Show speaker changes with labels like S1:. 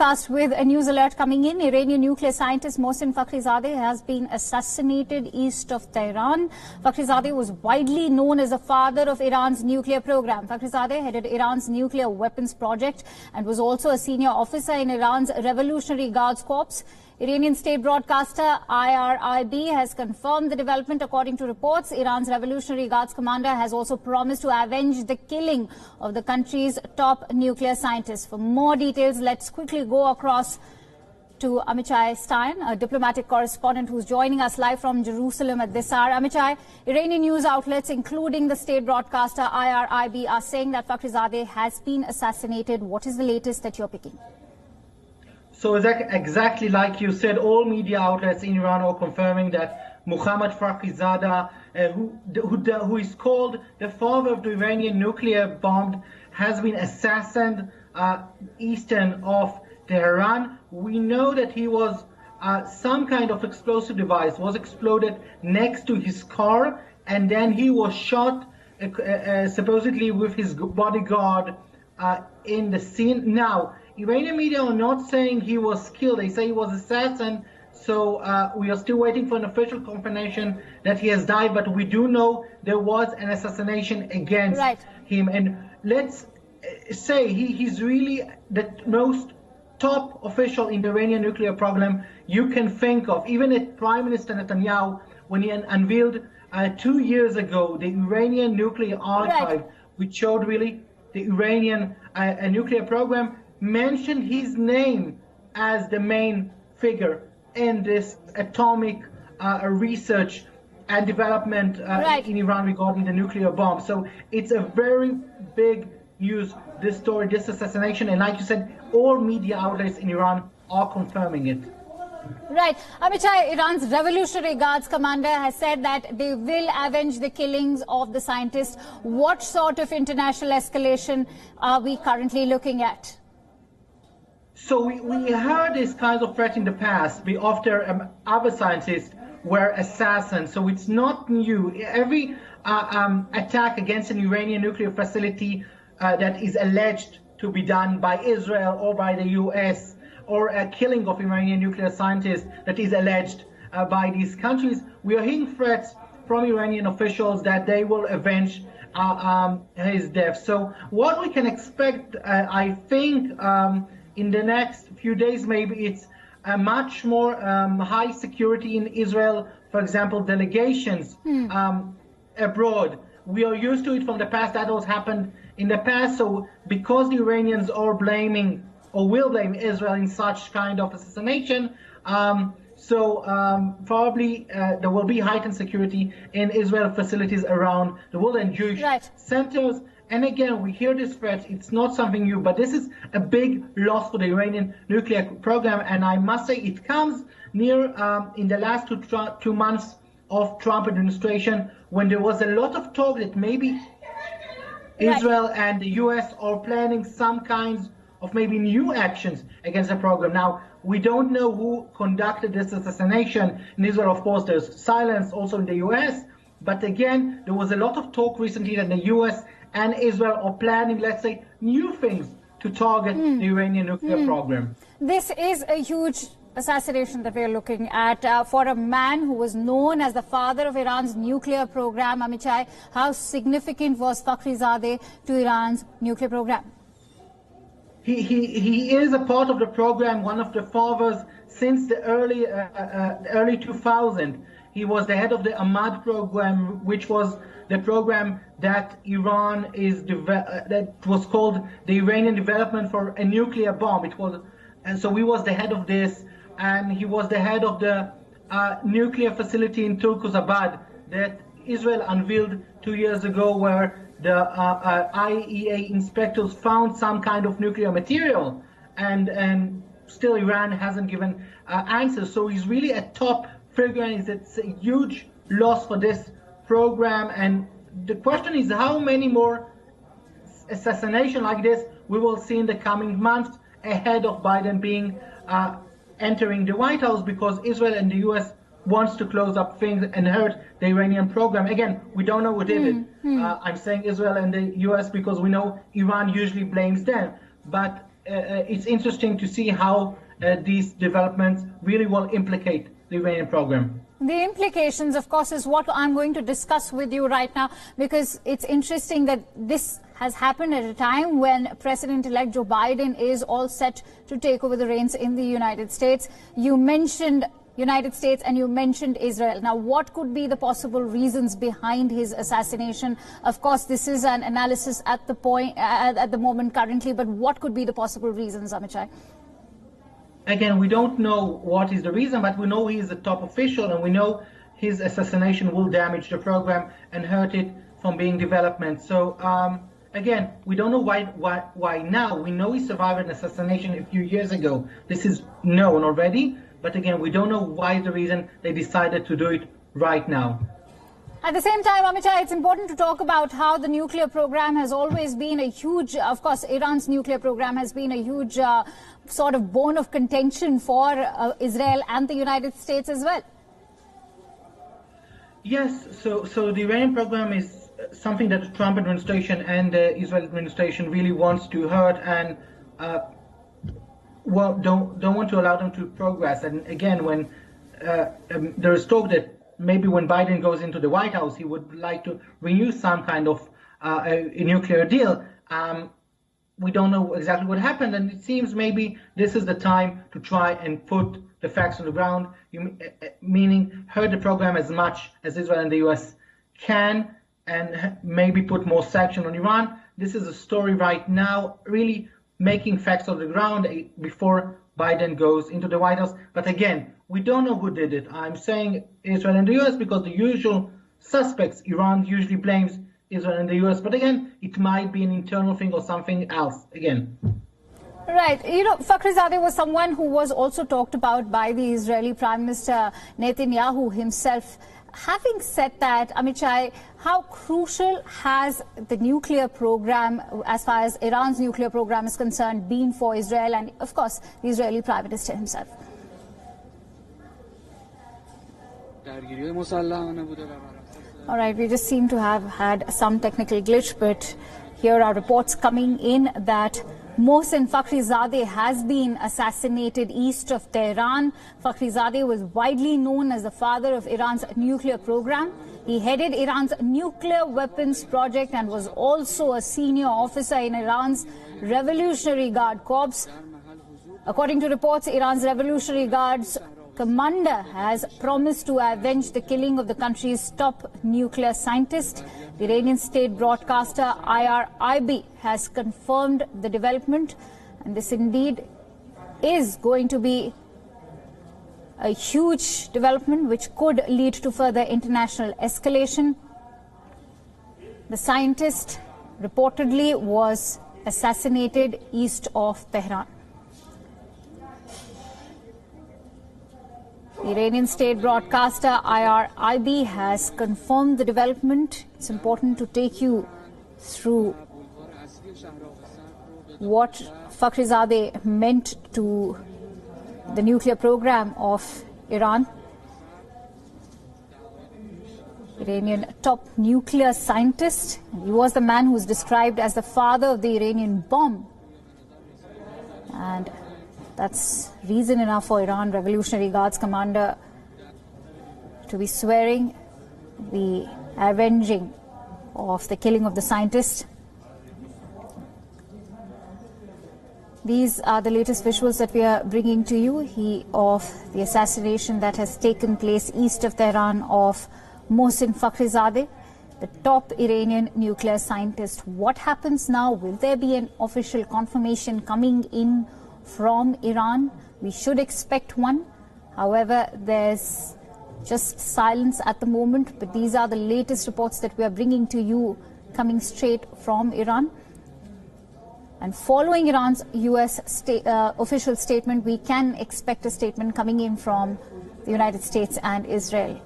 S1: broadcast with a news alert coming in. Iranian nuclear scientist Mohsen Fakhrizadeh has been assassinated east of Tehran. Fakhrizadeh was widely known as the father of Iran's nuclear program. Fakhrizadeh headed Iran's nuclear weapons project and was also a senior officer in Iran's Revolutionary Guards Corps. Iranian state broadcaster IRIB has confirmed the development. According to reports, Iran's Revolutionary Guards commander has also promised to avenge the killing of the country's top nuclear scientist. For more details, let's quickly go across to Amichai Stein, a diplomatic correspondent who's joining us live from Jerusalem at this hour. Amichai, Iranian news outlets, including the state broadcaster IRIB, are saying that Fakhrizadeh has been assassinated. What is the latest that you're picking?
S2: So exactly like you said, all media outlets in Iran are confirming that Mohsen Fakhrizadeh, who is called the father of the Iranian nuclear bomb, has been assassinated eastern of Tehran. We know that he was some kind of explosive device was exploded next to his car, and then he was shot supposedly with his bodyguard in the scene. Now, Iranian media are not saying he was killed. They say he was assassinated. So we are still waiting for an official confirmation that he has died. But we do know there was an assassination against him. And let's say he's really the most top official in the Iranian nuclear program you can think of. Even at Prime Minister Netanyahu, when he unveiled 2 years ago the Iranian nuclear archive, which showed really the Iranian nuclear program, mentioned his name as the main figure in this atomic research and development in Iran regarding the nuclear bomb. So it's a very big news, this story, this assassination, and like you said, all media outlets in Iran are confirming it.
S1: Right. Amichai, Iran's Revolutionary Guards commander has said that they will avenge the killings of the scientists. What sort of international escalation are we currently looking at?
S2: So we heard this kind of threat in the past after other scientists were assassinated. So it's not new. Every attack against an Iranian nuclear facility that is alleged to be done by Israel or by the US, or a killing of Iranian nuclear scientists that is alleged by these countries, we are hearing threats from Iranian officials that they will avenge his death. So what we can expect, I think, in the next few days, maybe it's a much more high security in Israel. For example, delegations abroad. We are used to it from the past. That has happened in the past. So because the Iranians are blaming or will blame Israel in such kind of assassination, probably there will be heightened security in Israel facilities around the world and Jewish centers. And again, we hear this threat. It's not something new, but this is a big loss for the Iranian nuclear program. And I must say it comes near in the last 2 months of Trump administration, when there was a lot of talk that maybe Israel and the US are planning some kinds of maybe new actions against the program. Now, we don't know who conducted this assassination in Israel. Of course, there's silence also in the US. But again, there was a lot of talk recently that the US and Israel are planning, let's say, new things to target the Iranian nuclear program.
S1: This is a huge assassination that we're looking at for a man who was known as the father of Iran's nuclear program. Amichai, how significant was Fakhrizadeh to Iran's nuclear program?
S2: He is a part of the program, one of the fathers since the early 2000s. He was the head of the Ahmad program, which was the program that Iran that was called the Iranian Development for a Nuclear Bomb. And so he was the head of this, and he was the head of the nuclear facility in Turkuzabad that Israel unveiled 2 years ago, where the IAEA inspectors found some kind of nuclear material, and still Iran hasn't given answers. So he's really a top figure, and it's a huge loss for this program. And the question is, how many more assassinations like this we will see in the coming months ahead of Biden being entering the White House, because Israel and the US wants to close up things and hurt the Iranian program. Again, we don't know who did it. I'm saying Israel and the US because we know Iran usually blames them. But it's interesting to see how these developments really will implicate the Iranian program.
S1: The implications, of course, is what I'm going to discuss with you right now, because it's interesting that this has happened at a time when President-elect Joe Biden is all set to take over the reins in the United States. You mentioned United States and you mentioned Israel. Now, what could be the possible reasons behind his assassination? Of course, this is an analysis at the moment currently, but what could be the possible reasons, Amit Shai?
S2: Again, we don't know what is the reason, but we know he is a top official, and we know his assassination will damage the program and hurt it from being development. So, again, we don't know why now. We know he survived an assassination a few years ago. This is known already, but again, we don't know why the reason they decided to do it right now.
S1: At the same time, Amit Shai, it's important to talk about how the nuclear program has always been a huge, of course, Iran's nuclear program has been a huge sort of bone of contention for Israel and the United States as well.
S2: Yes, so the Iranian program is something that the Trump administration and the Israel administration really wants to hurt and don't want to allow them to progress. And again, when there is talk that maybe when Biden goes into the White House, he would like to renew some kind of a nuclear deal. We don't know exactly what happened, and it seems maybe this is the time to try and put the facts on the ground, meaning hurt the program as much as Israel and the US can, and maybe put more sanctions on Iran. This is a story right now, really making facts on the ground before Biden goes into the White House. But again, we don't know who did it. I'm saying Israel and the US because the usual suspects, Iran usually blames Israel and the US. But again, it might be an internal thing or something else again.
S1: Right. You know, Fakhrizadeh was someone who was also talked about by the Israeli Prime Minister Netanyahu himself. Having said that, Amit Shai, how crucial has the nuclear program, as far as Iran's nuclear program is concerned, been for Israel and, of course, the Israeli Prime Minister himself? All right, we just seem to have had some technical glitch, but here are reports coming in that Mohsen Fakhrizadeh has been assassinated east of Tehran. Fakhrizadeh was widely known as the father of Iran's nuclear program. He headed Iran's nuclear weapons project and was also a senior officer in Iran's Revolutionary Guard Corps. According to reports, Iran's Revolutionary Guard's commander has promised to avenge the killing of the country's top nuclear scientist. The Iranian state broadcaster IRIB has confirmed the development, and this indeed is going to be a huge development which could lead to further international escalation. The scientist reportedly was assassinated east of Tehran. The Iranian state broadcaster IRIB has confirmed the development. It's important to take you through what Fakhrizadeh meant to the nuclear program of Iran. Iranian top nuclear scientist. He was the man who was described as the father of the Iranian bomb. And that's reason enough for Iran Revolutionary Guards commander to be swearing the avenging of the killing of the scientist. These are the latest visuals that we are bringing to you of the assassination that has taken place east of Tehran of Mohsen Fakhrizadeh, the top Iranian nuclear scientist. What happens now? Will there be an official confirmation coming in from Iran? We should expect one. However, there's just silence at the moment, but these are the latest reports that we are bringing to you coming straight from Iran. And following Iran's US official statement, we can expect a statement coming in from the United States and Israel.